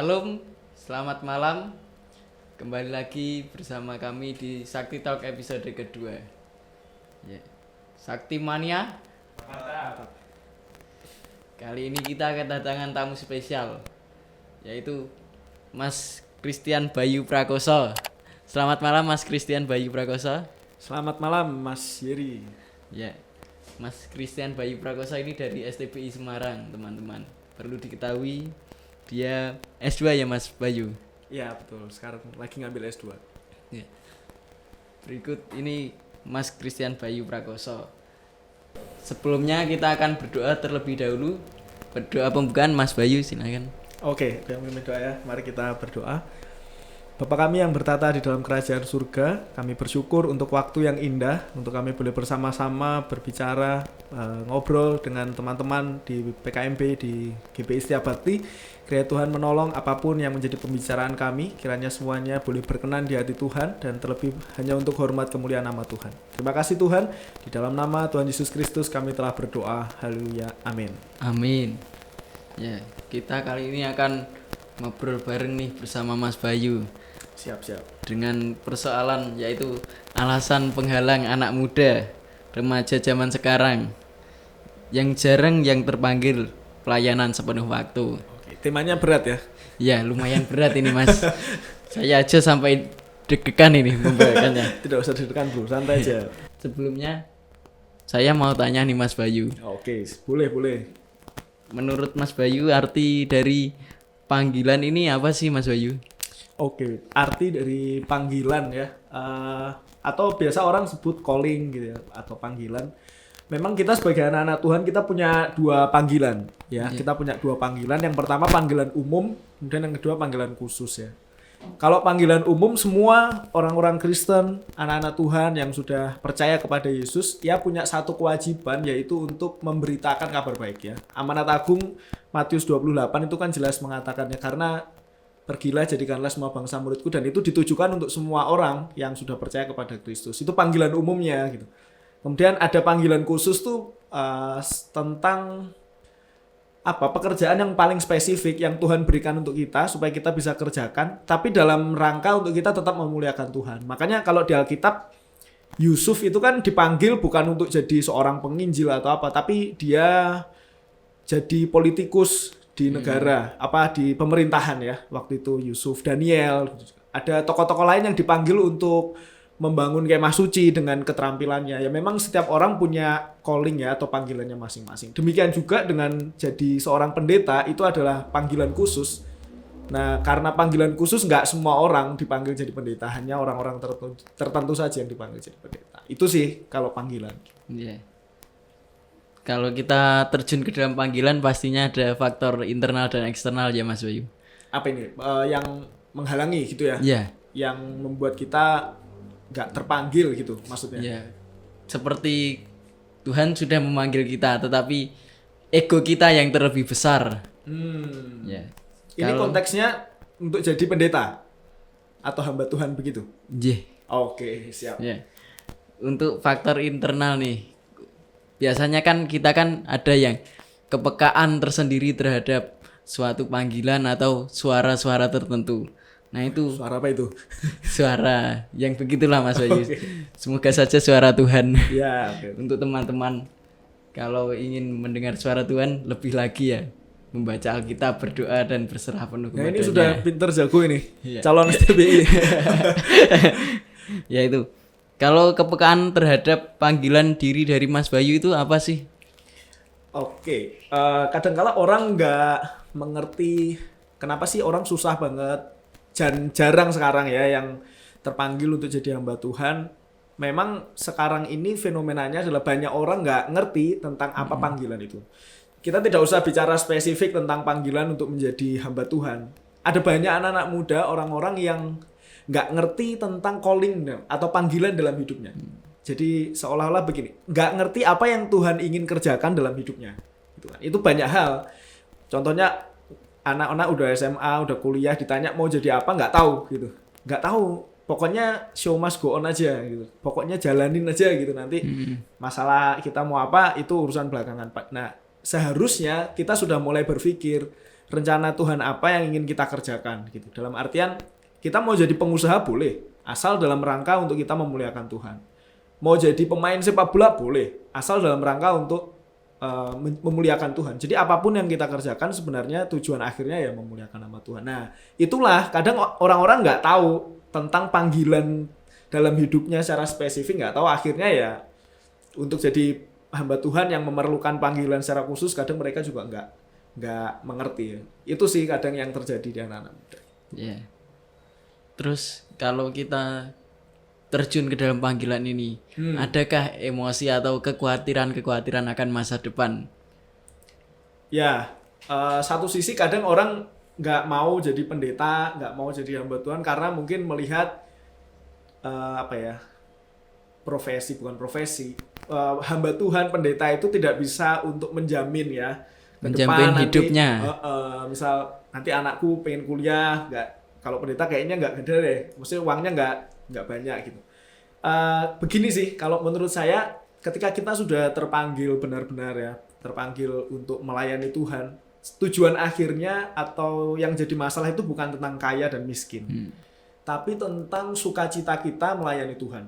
Shalom, selamat malam. Kembali lagi bersama kami di Sakti Talk episode kedua. Ya. Sakti Mania. Mantap. Kali ini kita kedatangan tamu spesial, yaitu Mas Christian Bayu Prakoso. Selamat malam Mas Christian Bayu Prakoso. Selamat malam Mas Yeri. Ya, Mas Christian Bayu Prakoso ini dari STPI Semarang, teman-teman. Perlu diketahui dia S2 ya Mas Bayu. Ya betul, sekarang lagi ngambil S2. Ya. Berikut ini Mas Christian Bayu Prakoso. Sebelumnya kita akan berdoa terlebih dahulu. Berdoa pembukaan Mas Bayu, silakan. Oke, yang mimpin doa ya, mari kita berdoa. Bapa kami yang bertata di dalam kerajaan surga, kami bersyukur untuk waktu yang indah, untuk kami boleh bersama-sama berbicara, ngobrol dengan teman-teman di PKMB, di GPI Setiap Bakti. Kiranya Tuhan menolong apapun yang menjadi pembicaraan kami, kiranya semuanya boleh berkenan di hati Tuhan, dan terlebih hanya untuk hormat kemuliaan nama Tuhan. Terima kasih Tuhan, di dalam nama Tuhan Yesus Kristus kami telah berdoa, haleluya, amin. Amin. Ya, kita kali ini akan ngobrol bareng nih bersama Mas Bayu. Siap-siap. Dengan persoalan yaitu alasan penghalang anak muda, remaja zaman sekarang yang jarang yang terpanggil pelayanan sepenuh waktu. Oke, temanya berat ya? Ya, lumayan berat ini Mas. Saya aja sampai deg-degan ini membawakannya. Tidak usah deg-degan bro, santai aja. Sebelumnya saya mau tanya nih Mas Bayu. Oke, boleh. Menurut Mas Bayu arti dari panggilan ini apa sih Mas Bayu? Oke, arti dari panggilan ya, atau biasa orang sebut calling gitu ya, atau panggilan. Memang kita sebagai anak-anak Tuhan kita punya dua panggilan ya. Kita punya dua panggilan. Yang pertama panggilan umum, kemudian yang kedua panggilan khusus ya. Kalau panggilan umum semua orang-orang Kristen, anak-anak Tuhan yang sudah percaya kepada Yesus, dia punya satu kewajiban yaitu untuk memberitakan kabar baik ya. Amanat Agung Matius 28 itu kan jelas mengatakannya, karena pergilah jadikanlah semua bangsa muridku, dan itu ditujukan untuk semua orang yang sudah percaya kepada Kristus. Itu panggilan umumnya gitu. Kemudian ada panggilan khusus tuh tentang pekerjaan yang paling spesifik yang Tuhan berikan untuk kita supaya kita bisa kerjakan, tapi dalam rangka untuk kita tetap memuliakan Tuhan. Makanya kalau di Alkitab Yusuf itu kan dipanggil bukan untuk jadi seorang penginjil atau apa, tapi dia jadi politikus di negara, di pemerintahan ya. Waktu itu Yusuf, Daniel, ada tokoh-tokoh lain yang dipanggil untuk membangun kemah suci dengan keterampilannya. Ya memang setiap orang punya calling ya, atau panggilannya masing-masing. Demikian juga dengan jadi seorang pendeta, itu adalah panggilan khusus. Nah, karena panggilan khusus nggak semua orang dipanggil jadi pendeta, hanya orang-orang tertentu saja yang dipanggil jadi pendeta. Itu sih kalau panggilan. Iya. Kalau kita terjun ke dalam panggilan pastinya ada faktor internal dan eksternal ya Mas Bayu. Apa ini? Yang menghalangi gitu ya? Iya. Yang membuat kita nggak terpanggil gitu maksudnya? Iya. Seperti Tuhan sudah memanggil kita, tetapi ego kita yang terlebih besar. Ya. Ini konteksnya untuk jadi pendeta atau hamba Tuhan begitu? Iya. Oke, siap. Ya. Untuk faktor internal nih, biasanya kan kita kan ada yang kepekaan tersendiri terhadap suatu panggilan atau suara-suara tertentu. Nah itu Suara apa itu? suara yang begitulah Mas Bayu. Oke. Semoga saja suara Tuhan. Ya, oke. Untuk teman-teman kalau ingin mendengar suara Tuhan lebih lagi ya membaca Alkitab, berdoa dan berserah penuh Nah kepadanya. ini sudah pinter jago ini. Iya. Calon STBI. Ya itu. Kalau kepekaan terhadap panggilan diri dari Mas Bayu itu apa sih? Oke, kadang-kala orang nggak mengerti kenapa sih orang susah banget, jarang sekarang ya yang terpanggil untuk jadi hamba Tuhan. Memang sekarang ini fenomenanya adalah banyak orang nggak ngerti tentang apa panggilan itu. Kita tidak usah bicara spesifik tentang panggilan untuk menjadi hamba Tuhan. Ada banyak anak-anak muda, orang-orang yang nggak ngerti tentang calling atau panggilan dalam hidupnya. Jadi seolah-olah begini, nggak ngerti apa yang Tuhan ingin kerjakan dalam hidupnya. Itu banyak hal. Contohnya anak-anak udah SMA, udah kuliah, ditanya mau jadi apa, nggak tahu gitu. Nggak tahu. Pokoknya show must go on aja gitu. Pokoknya jalanin aja gitu. Nanti masalah kita mau apa itu urusan belakangan. Nah, seharusnya kita sudah mulai berpikir rencana Tuhan apa yang ingin kita kerjakan gitu. Dalam artian kita mau jadi pengusaha boleh, asal dalam rangka untuk kita memuliakan Tuhan. Mau jadi pemain sepak bola boleh, asal dalam rangka untuk memuliakan Tuhan. Jadi apapun yang kita kerjakan sebenarnya tujuan akhirnya ya memuliakan nama Tuhan. Nah, itulah kadang orang-orang nggak tahu tentang panggilan dalam hidupnya secara spesifik, nggak tahu, akhirnya ya untuk jadi hamba Tuhan yang memerlukan panggilan secara khusus kadang mereka juga nggak mengerti ya. Itu sih kadang yang terjadi di anak-anak muda. Ya. Terus kalau kita terjun ke dalam panggilan ini, adakah emosi atau kekhawatiran akan masa depan? Ya, satu sisi kadang orang nggak mau jadi pendeta, nggak mau jadi hamba Tuhan karena mungkin melihat bukan profesi, hamba Tuhan, pendeta itu tidak bisa untuk menjamin ya ke menjamin depan hidupnya. Nanti, misal nanti anakku pengen kuliah, kalau pendeta kayaknya nggak gede deh, maksudnya uangnya nggak banyak gitu. Begini sih, kalau menurut saya ketika kita sudah terpanggil benar-benar ya, terpanggil untuk melayani Tuhan, tujuan akhirnya atau yang jadi masalah itu bukan tentang kaya dan miskin, tapi tentang sukacita kita melayani Tuhan.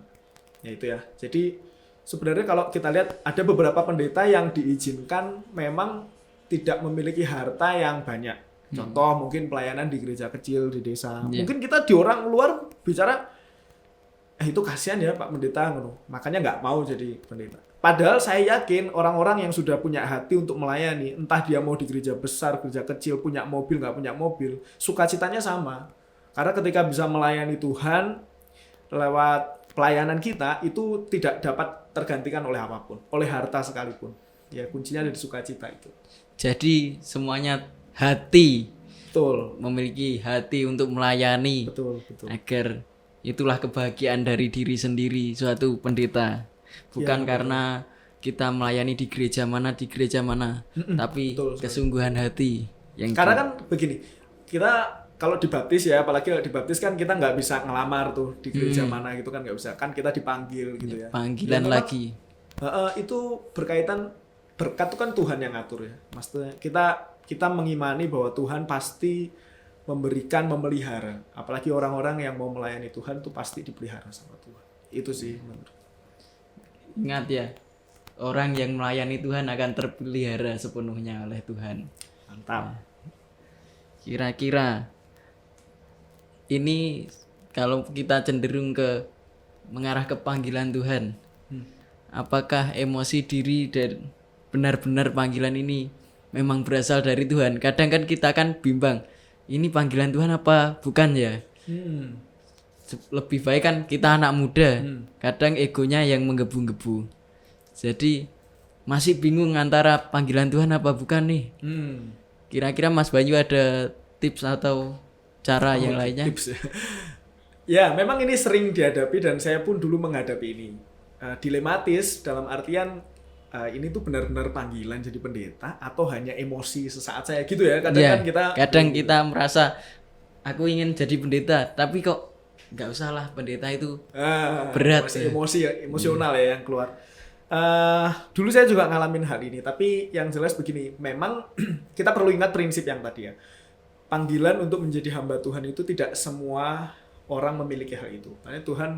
Ya itu ya. Jadi sebenarnya kalau kita lihat ada beberapa pendeta yang diizinkan memang tidak memiliki harta yang banyak. Contoh mungkin pelayanan di gereja kecil di desa. Mungkin kita di orang luar bicara itu kasihan ya Pak Pendeta, makanya nggak mau jadi pendeta. Padahal saya yakin orang-orang yang sudah punya hati untuk melayani, entah dia mau di gereja besar, gereja kecil, punya mobil, nggak punya mobil, sukacitanya sama. Karena ketika bisa melayani Tuhan lewat pelayanan kita, itu tidak dapat tergantikan oleh apapun, oleh harta sekalipun. Ya kuncinya ada di sukacita itu. Jadi semuanya hati. Betul. Memiliki hati untuk melayani. Betul. Agar itulah kebahagiaan dari diri sendiri suatu pendeta. Bukan karena kita melayani di gereja mana, tapi betul, kesungguhan hati. Karena kan begini, kita kalau dibaptis ya, apalagi kalau dibaptis kan kita nggak bisa ngelamar tuh di gereja mana gitu kan, nggak bisa. Kan kita dipanggil gitu ya. Panggilan lagi. Itu berkaitan, berkat itu kan Tuhan yang ngatur ya. Maksudnya kita mengimani bahwa Tuhan pasti memberikan, memelihara. Apalagi orang-orang yang mau melayani Tuhan tuh pasti dipelihara sama Tuhan. Itu sih menurut. Ingat ya, orang yang melayani Tuhan akan terpelihara sepenuhnya oleh Tuhan. Mantap. Kira-kira ini kalau kita cenderung ke mengarah ke panggilan Tuhan, apakah emosi diri dan benar-benar panggilan ini memang berasal dari Tuhan? Kadang kan kita kan bimbang, ini panggilan Tuhan apa bukan ya? Lebih baik kan kita anak muda, kadang egonya yang menggebu-gebu. Jadi masih bingung antara panggilan Tuhan apa bukan nih. Kira-kira Mas Banyu ada tips atau cara yang lainnya? Tips ya, memang ini sering dihadapi dan saya pun dulu menghadapi ini. Dilematis dalam artian ini tuh benar-benar panggilan jadi pendeta atau hanya emosi sesaat saya gitu ya. Kadang kita merasa aku ingin jadi pendeta, tapi kok nggak usah lah, pendeta itu berat. Emosional ya yang keluar. Dulu saya juga ngalamin hal ini, tapi yang jelas begini, memang kita perlu ingat prinsip yang tadi ya. Panggilan untuk menjadi hamba Tuhan itu tidak semua orang memiliki hal itu. Karena Tuhan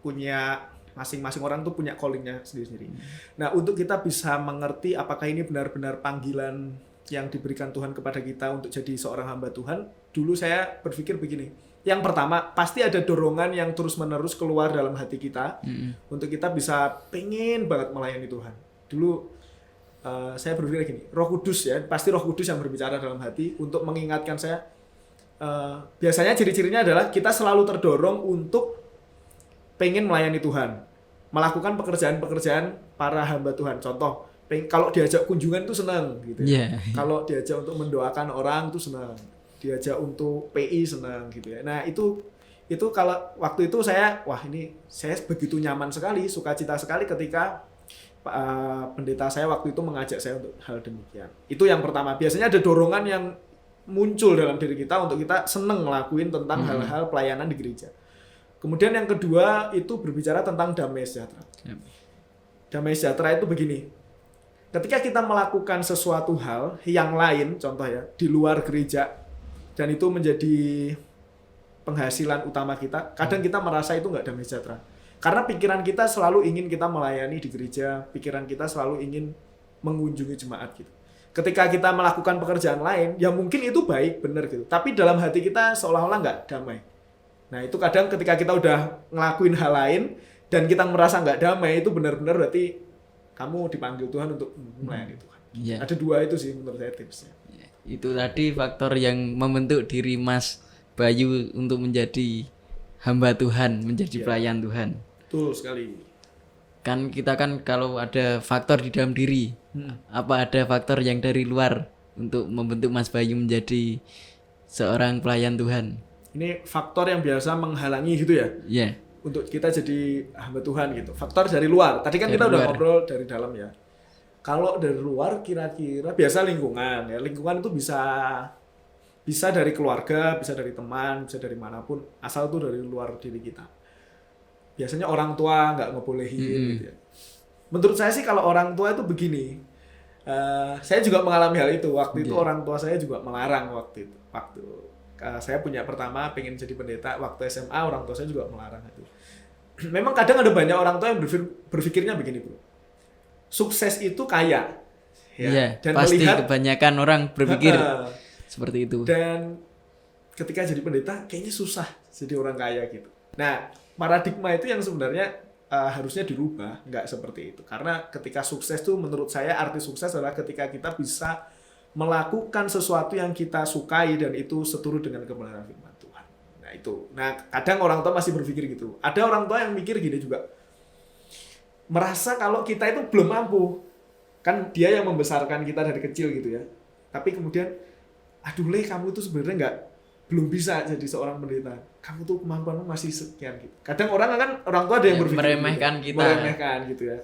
punya, masing-masing orang tuh punya callingnya sendiri-sendiri. Nah, untuk kita bisa mengerti apakah ini benar-benar panggilan yang diberikan Tuhan kepada kita untuk jadi seorang hamba Tuhan, dulu saya berpikir begini. Yang pertama, pasti ada dorongan yang terus-menerus keluar dalam hati kita untuk kita bisa pengen banget melayani Tuhan. Dulu saya berpikir gini, Roh Kudus ya, pasti Roh Kudus yang berbicara dalam hati untuk mengingatkan saya. Biasanya ciri-cirinya adalah kita selalu terdorong untuk pengen melayani Tuhan, melakukan pekerjaan-pekerjaan para hamba Tuhan. Contoh, kalau diajak kunjungan tuh senang gitu. Kalau diajak untuk mendoakan orang tuh senang. Diajak untuk PI senang gitu ya. Nah itu kalau waktu itu saya begitu nyaman sekali, sukacita sekali ketika pendeta saya waktu itu mengajak saya untuk hal demikian. Itu yang pertama. Biasanya ada dorongan yang muncul dalam diri kita untuk kita senang ngelakuin tentang hal-hal pelayanan di gereja. Kemudian yang kedua itu berbicara tentang damai sejahtera. Damai sejahtera itu begini. ketika kita melakukan sesuatu hal yang lain, contoh ya, di luar gereja, dan itu menjadi penghasilan utama kita, kadang kita merasa itu nggak damai sejahtera. Karena pikiran kita selalu ingin kita melayani di gereja, pikiran kita selalu ingin mengunjungi jemaat gitu. Ketika kita melakukan pekerjaan lain, ya mungkin itu baik, benar gitu. Tapi dalam hati kita seolah-olah nggak damai. Nah itu kadang ketika kita udah ngelakuin hal lain, dan kita merasa nggak damai, itu benar-benar berarti kamu dipanggil Tuhan untuk melayani Tuhan. Yeah. Ada dua itu sih menurut saya tipsnya. Itu tadi faktor yang membentuk diri Mas Bayu untuk menjadi hamba Tuhan, menjadi pelayan Tuhan. Betul sekali. Kan kita kan kalau ada faktor di dalam diri, apa ada faktor yang dari luar untuk membentuk Mas Bayu menjadi seorang pelayan Tuhan? Ini faktor yang biasa menghalangi gitu ya? Iya. Untuk kita jadi hamba Tuhan gitu. Faktor dari luar. Tadi kan Dari kita udah luar. ngobrol dari dalam ya. Kalau dari luar kira-kira biasa lingkungan ya. Lingkungan itu bisa dari keluarga, bisa dari teman, bisa dari manapun. Asal itu dari luar diri kita. Biasanya orang tua nggak ngebolehin gitu ya. Menurut saya sih kalau orang tua itu begini. Saya juga mengalami hal itu. Waktu itu orang tua saya juga melarang waktu itu. Saya punya pertama pengen jadi pendeta. Waktu SMA orang tua saya juga melarang itu. Memang kadang ada banyak orang tua yang berpikirnya begini bro. Sukses itu kaya. Ya. Iya, Dan pasti melihat kebanyakan orang berpikir seperti itu. dan ketika jadi pendeta kayaknya susah jadi orang kaya gitu. Nah, paradigma itu yang sebenarnya harusnya dirubah, nggak seperti itu. Karena ketika sukses tuh menurut saya arti sukses adalah ketika kita bisa melakukan sesuatu yang kita sukai dan itu seturut dengan kebenaran firman Tuhan. Nah, itu. Nah, kadang orang tua masih berpikir gitu. Ada orang tua yang mikir gini juga. Merasa kalau kita itu belum mampu. Kan dia yang membesarkan kita dari kecil gitu ya. Tapi kemudian aduh Le, kamu tuh sebenarnya belum bisa jadi seorang pendeta. Kamu tuh kemampuanmu masih sekian gitu. Kadang orang tua ada yang berpikir meremehkan gitu, kita. meremehkan gitu ya.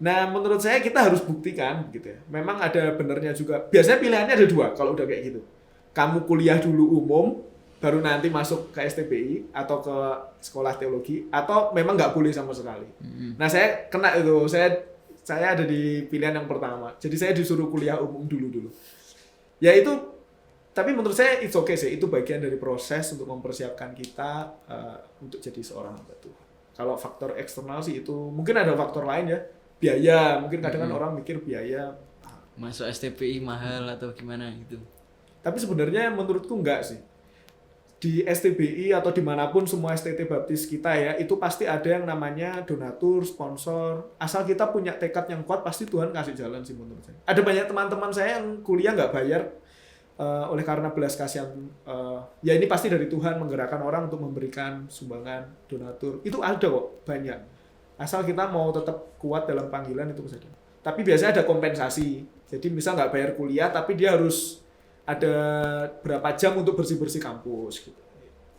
Nah, menurut saya kita harus buktikan gitu ya. Memang ada benernya juga. Biasanya pilihannya ada dua kalau udah kayak gitu. Kamu kuliah dulu umum, baru nanti masuk ke STBI atau ke sekolah teologi, atau memang nggak boleh sama sekali. Nah, saya kena itu. Saya ada di pilihan yang pertama. Jadi saya disuruh kuliah umum dulu. Ya itu, tapi menurut saya it's okay sih. Itu bagian dari proses untuk mempersiapkan kita untuk jadi seorang hamba Tuhan. Kalau faktor eksternal sih itu, mungkin ada faktor lain ya. Biaya, mungkin kadang kan orang mikir biaya. Masuk STPI mahal atau gimana gitu. Tapi sebenarnya menurutku enggak sih. Di STBI atau dimanapun semua STT Baptis kita ya, itu pasti ada yang namanya donatur, sponsor. Asal kita punya tekad yang kuat, pasti Tuhan kasih jalan sih menurut saya. Ada banyak teman-teman saya yang kuliah nggak bayar oleh karena belas kasihan. Ya ini pasti dari Tuhan menggerakkan orang untuk memberikan sumbangan, donatur. Itu ada kok, banyak. Asal kita mau tetap kuat dalam panggilan itu bisa. Tapi biasanya ada kompensasi. Jadi misal nggak bayar kuliah, tapi dia harus ada berapa jam untuk bersih-bersih kampus gitu.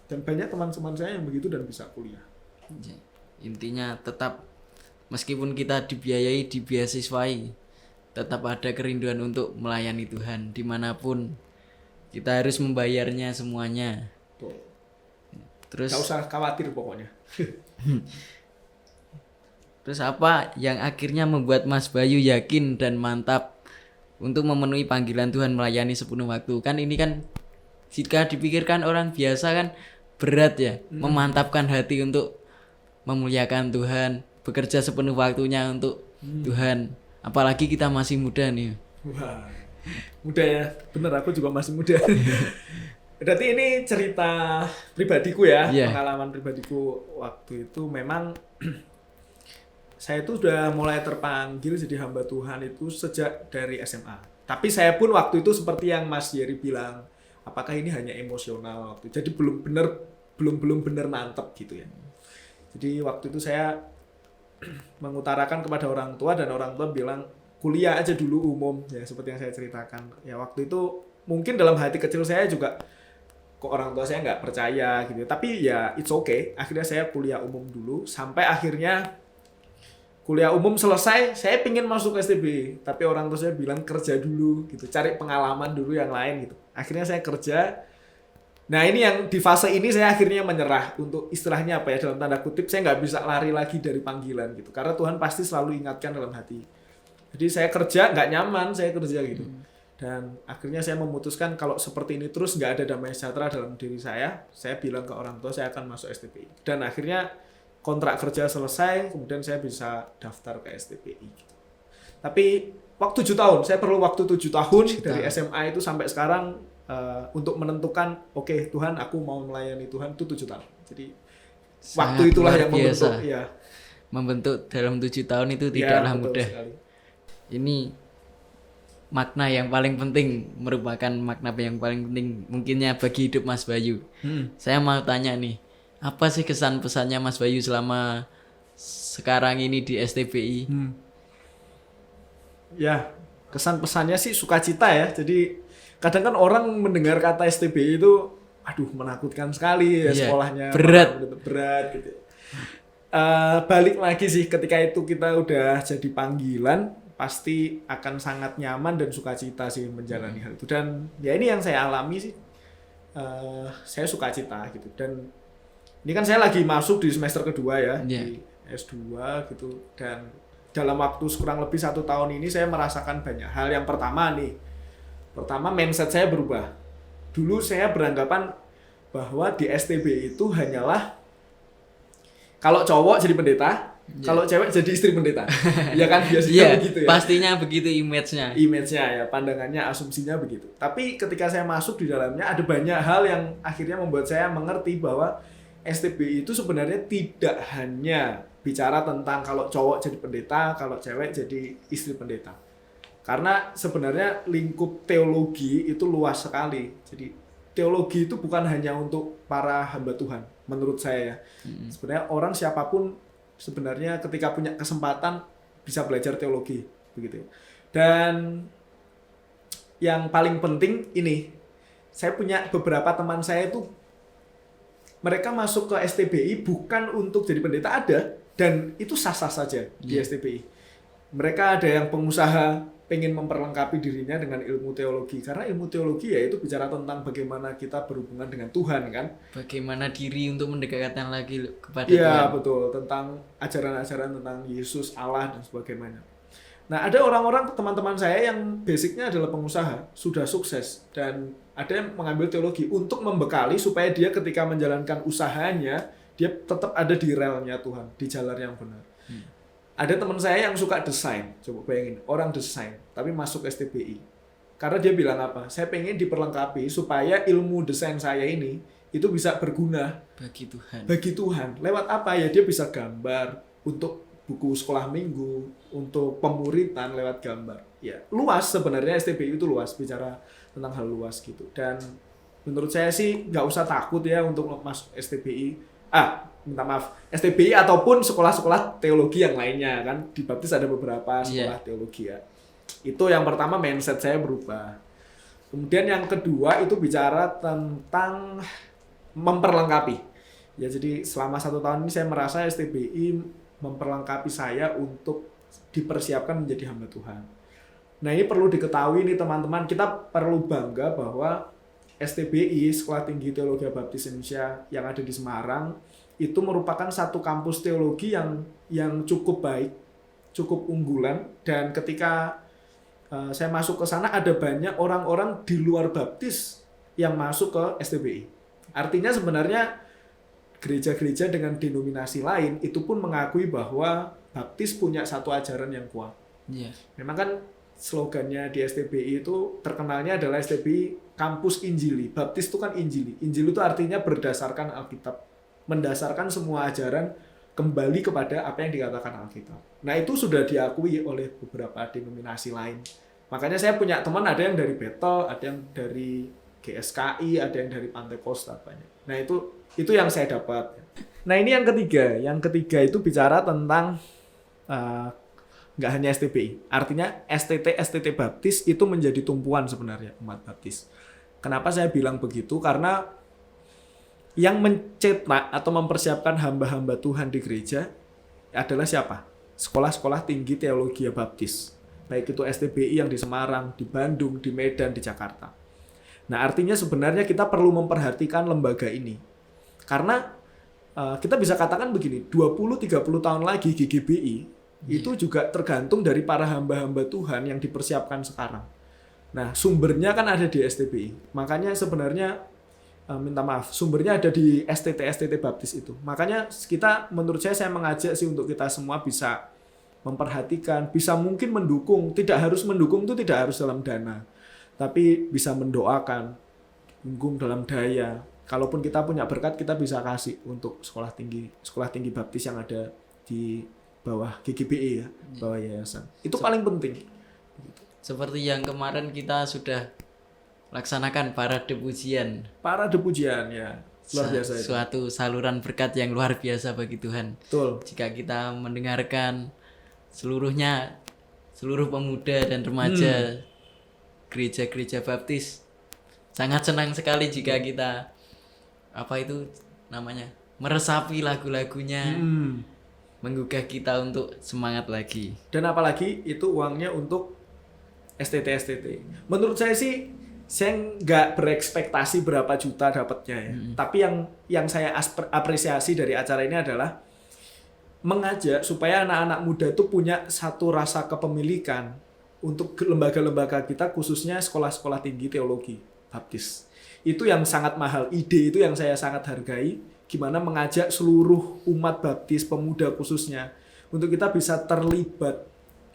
Dan banyak teman-teman saya yang begitu dan bisa kuliah. Intinya tetap meskipun kita dibiayai, dibeasiswai, tetap ada kerinduan untuk melayani Tuhan dimanapun. Kita harus membayarnya semuanya. Tuh. Terus Gak usah khawatir pokoknya. Terus apa yang akhirnya membuat Mas Bayu yakin dan mantap untuk memenuhi panggilan Tuhan melayani sepenuh waktu? Kan ini kan jika dipikirkan orang biasa kan berat ya, memantapkan hati untuk memuliakan Tuhan, bekerja sepenuh waktunya untuk Tuhan. Apalagi kita masih muda nih. Wah, muda ya. Bener, aku juga masih muda. Berarti ini cerita pribadiku ya, pengalaman pribadiku waktu itu memang saya itu sudah mulai terpanggil jadi hamba Tuhan itu sejak dari SMA. Tapi saya pun waktu itu seperti yang Mas Yeri bilang, apakah ini hanya emosional waktu itu? Jadi belum benar mantap gitu ya. Jadi waktu itu saya mengutarakan kepada orang tua dan orang tua bilang kuliah aja dulu umum ya, seperti yang saya ceritakan. Ya waktu itu mungkin dalam hati kecil saya juga kok orang tua saya nggak percaya gitu. Tapi ya it's okay. Akhirnya saya kuliah umum dulu sampai akhirnya kuliah umum selesai, saya pingin masuk STB, tapi orang tua saya bilang kerja dulu gitu, cari pengalaman dulu yang lain gitu. Akhirnya saya kerja. Nah ini yang di fase ini saya akhirnya menyerah untuk istilahnya apa ya, dalam tanda kutip saya nggak bisa lari lagi dari panggilan gitu, karena Tuhan pasti selalu ingatkan dalam hati, Jadi saya kerja nggak nyaman, saya kerja gitu. Dan akhirnya saya memutuskan kalau seperti ini terus nggak ada damai sejahtera dalam diri saya bilang ke orang tua saya akan masuk STPI. Dan akhirnya kontrak kerja selesai, kemudian saya bisa daftar ke STPI. Gitu. Tapi waktu 7 tahun, saya perlu waktu 7 tahun dari SMA itu sampai sekarang untuk menentukan, oke, Tuhan, aku mau melayani Tuhan itu 7 tahun. Jadi Sangat waktu itulah luar yang biasa. membentuk. Ya. Membentuk dalam 7 tahun itu Ya, tidaklah betul mudah. sekali. Ini makna yang paling penting, merupakan makna yang paling penting mungkinnya bagi hidup Mas Bayu. Saya mau tanya nih, apa sih kesan pesannya Mas Bayu selama sekarang ini di STPI? Ya, kesan pesannya sih sukacita ya. Jadi kadang kan orang mendengar kata STBI itu, aduh menakutkan sekali ya, Iya, sekolahnya berat gitu. Balik lagi sih, ketika itu kita udah jadi panggilan, pasti akan sangat nyaman dan sukacita sih menjalani hal itu. Dan ya ini yang saya alami sih, saya sukacita gitu. Dan ini kan saya lagi masuk di semester kedua ya, di S2 gitu. Dan dalam waktu kurang lebih 1 tahun ini saya merasakan banyak hal. Yang pertama mindset saya berubah. Dulu saya beranggapan bahwa di STB itu hanyalah kalau cowok jadi pendeta, kalau cewek jadi istri pendeta. Ya kan biasanya begitu ya. Pastinya begitu image-nya. Image-nya ya, pandangannya, asumsinya begitu. Tapi ketika saya masuk di dalamnya ada banyak hal yang akhirnya membuat saya mengerti bahwa STB itu sebenarnya tidak hanya bicara tentang kalau cowok jadi pendeta, kalau cewek jadi istri pendeta. Karena sebenarnya lingkup teologi itu luas sekali. Jadi teologi itu bukan hanya untuk para hamba Tuhan, menurut saya ya. Sebenarnya orang siapapun sebenarnya ketika punya kesempatan bisa belajar teologi, begitu. Dan yang paling penting ini, saya punya beberapa teman saya itu mereka masuk ke STBI bukan untuk jadi pendeta, ada, dan itu sah-sah saja di STBI. Mereka ada yang pengusaha pengen memperlengkapi dirinya dengan ilmu teologi, karena ilmu teologi ya itu bicara tentang bagaimana kita berhubungan dengan Tuhan kan. Bagaimana diri untuk mendekatkan lagi kepada Tuhan. Iya betul, tentang ajaran-ajaran tentang Yesus, Allah dan sebagainya. Nah ada orang-orang teman-teman saya yang basicnya adalah pengusaha, sudah sukses, dan ada yang mengambil teologi untuk membekali supaya dia ketika menjalankan usahanya dia tetap ada di relnya Tuhan, di jalan yang benar. Ada teman saya yang suka desain, coba bayangin, orang desain tapi masuk STBI. Karena dia bilang apa? Saya pengen diperlengkapi supaya ilmu desain saya ini itu bisa berguna bagi Tuhan. Bagi Tuhan. Lewat apa ya? Dia bisa gambar untuk buku sekolah minggu, untuk pemuritan lewat gambar. Ya, luas sebenarnya STBI itu luas, bicara tentang hal luas gitu. Dan menurut saya sih nggak usah takut ya untuk masuk STBI. Minta maaf, STBI ataupun sekolah-sekolah teologi yang lainnya kan. Di Baptis ada beberapa sekolah teologi ya. Itu yang pertama, mindset saya berubah. Kemudian yang kedua itu bicara tentang memperlengkapi. Ya jadi selama 1 tahun ini saya merasa STBI memperlengkapi saya untuk dipersiapkan menjadi hamba Tuhan. Nah ini perlu diketahui nih teman-teman, kita perlu bangga bahwa STBI, Sekolah Tinggi Teologi Baptis Indonesia yang ada di Semarang, itu merupakan satu kampus teologi yang cukup baik, cukup unggulan, dan ketika saya masuk ke sana ada banyak orang-orang di luar Baptis yang masuk ke STBI. Artinya sebenarnya gereja-gereja dengan denominasi lain itu pun mengakui bahwa Baptis punya satu ajaran yang kuat. Memang kan slogannya di STBI itu terkenalnya adalah STBI kampus Injili. Baptis itu kan Injili. Injili itu artinya berdasarkan Alkitab. Mendasarkan semua ajaran kembali kepada apa yang dikatakan Alkitab. Nah itu sudah diakui oleh beberapa denominasi lain. Makanya saya punya teman, ada yang dari Bethel, ada yang dari GSKI, ada yang dari Pantai Kosta banyak. Nah itu yang saya dapat. Nah ini yang ketiga. Yang ketiga itu bicara tentang nggak hanya STBI. Artinya STT Baptis itu menjadi tumpuan sebenarnya umat Baptis. Kenapa saya bilang begitu? Karena yang mencetak atau mempersiapkan hamba-hamba Tuhan di gereja adalah siapa? Sekolah-sekolah tinggi teologi Baptis. Baik itu STBI yang di Semarang, di Bandung, di Medan, di Jakarta. Nah artinya sebenarnya kita perlu memperhatikan lembaga ini. Karena kita bisa katakan begini, 20-30 tahun lagi GGBI, itu juga tergantung dari para hamba-hamba Tuhan yang dipersiapkan sekarang. Nah, sumbernya kan ada di STBI. Makanya sebenarnya minta maaf, sumbernya ada di STT Baptis itu. Makanya menurut saya mengajak sih untuk kita semua bisa memperhatikan, bisa mungkin mendukung. Tidak harus mendukung itu tidak harus dalam dana, tapi bisa mendoakan, mendukung dalam daya. Kalaupun kita punya berkat, kita bisa kasih untuk sekolah tinggi Baptis yang ada di bawah GGBI ya, bawah yayasan. Itu paling penting. Seperti yang kemarin kita sudah laksanakan parade pujian. Parade pujian ya, luar biasa itu. Suatu saluran berkat yang luar biasa bagi Tuhan. Betul. Jika kita mendengarkan seluruh pemuda dan remaja gereja-gereja Baptis sangat senang sekali jika kita meresapi lagu-lagunya, menggugah kita untuk semangat lagi. Dan apalagi itu uangnya untuk STT. Menurut saya sih, saya nggak berekspektasi berapa juta dapatnya ya. Tapi yang saya apresiasi dari acara ini adalah mengajak supaya anak-anak muda itu punya satu rasa kepemilikan untuk lembaga-lembaga kita, khususnya sekolah-sekolah tinggi teologi Baptis. Itu yang sangat mahal. Ide itu yang saya sangat hargai. Gimana mengajak seluruh umat Baptis, pemuda khususnya, untuk kita bisa terlibat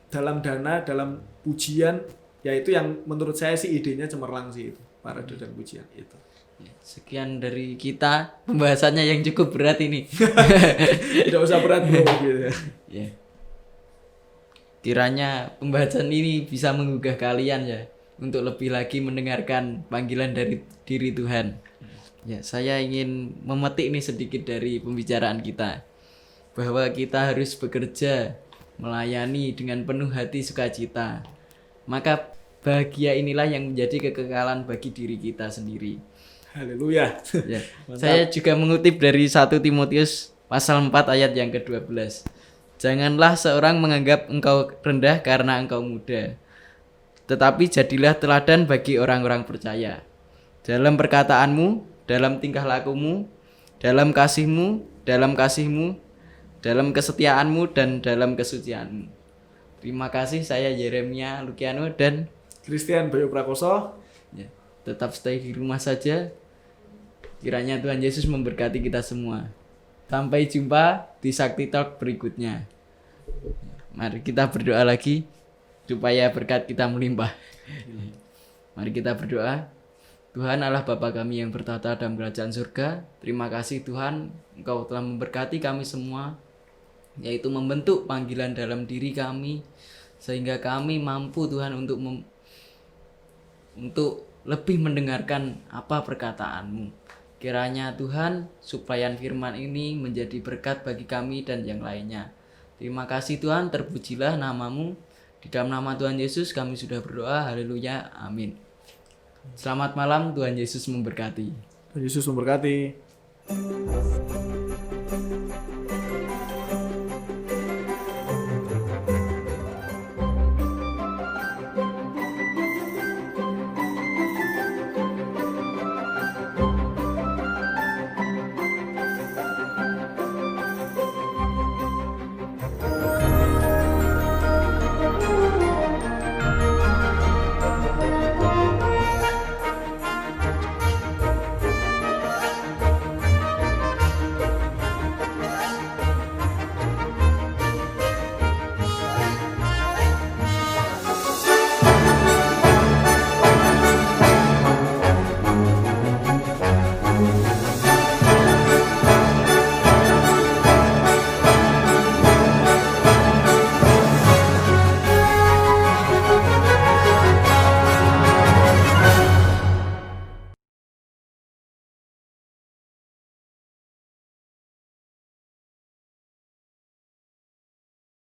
dalam dana, dalam pujian, yaitu yang menurut saya sih idenya cemerlang sih itu, parade dan pujian itu. Sekian dari kita, pembahasannya yang cukup berat ini. Tidak usah berat bro gitu ya. Kiranya pembahasan ini bisa menggugah kalian ya, untuk lebih lagi mendengarkan panggilan dari diri Tuhan. Ya, saya ingin memetik ini sedikit dari pembicaraan kita, bahwa kita harus bekerja melayani dengan penuh hati sukacita. Maka bahagia inilah yang menjadi kekekalan bagi diri kita sendiri. Haleluya. Ya. Saya juga mengutip dari 1 Timotius pasal 4 ayat yang ke-12. Janganlah seorang menganggap engkau rendah karena engkau muda, tetapi jadilah teladan bagi orang-orang percaya. Dalam perkataanmu, dalam tingkah lakumu, dalam kasihmu, dalam kesetiaanmu, dan dalam kesucianmu. Terima kasih, saya Yeremia Lukiano dan Christian Bayu Prakoso. Ya, tetap stay di rumah saja. Kiranya Tuhan Yesus memberkati kita semua. Sampai jumpa di Sakti Talk berikutnya. Mari kita berdoa lagi supaya berkat kita melimpah. Mari kita berdoa. Tuhan Allah Bapa kami yang bertata dalam kerajaan surga, terima kasih Tuhan, Engkau telah memberkati kami semua, yaitu membentuk panggilan dalam diri kami, sehingga kami mampu Tuhan untuk lebih mendengarkan apa perkataanmu. Kiranya Tuhan, suplaian firman ini menjadi berkat bagi kami dan yang lainnya. Terima kasih Tuhan, terpujilah namamu. Di dalam nama Tuhan Yesus kami sudah berdoa, haleluya, amin. Selamat malam, Tuhan Yesus memberkati. Tuhan Yesus memberkati.